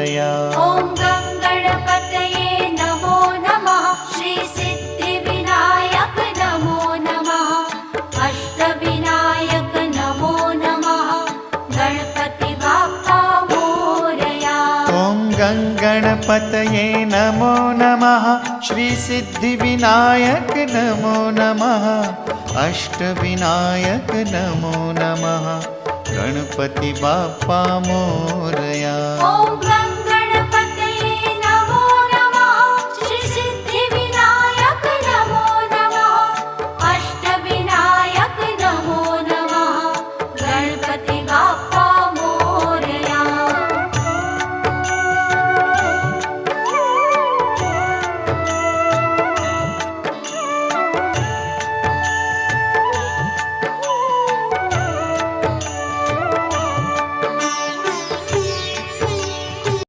मोरया। ॐ गं गणपतये नमो नमः। श्री सिद्धिविनायक नमो नमः। अष्टविनायक नमो नमः। गणपति बाप्पा मोरया। ॐ गं गणपतये नमो नमः। श्री सिद्धिविनायक नमो नमः। अष्टविनायक नमो नमः। गणपति बाप्पा मोरया।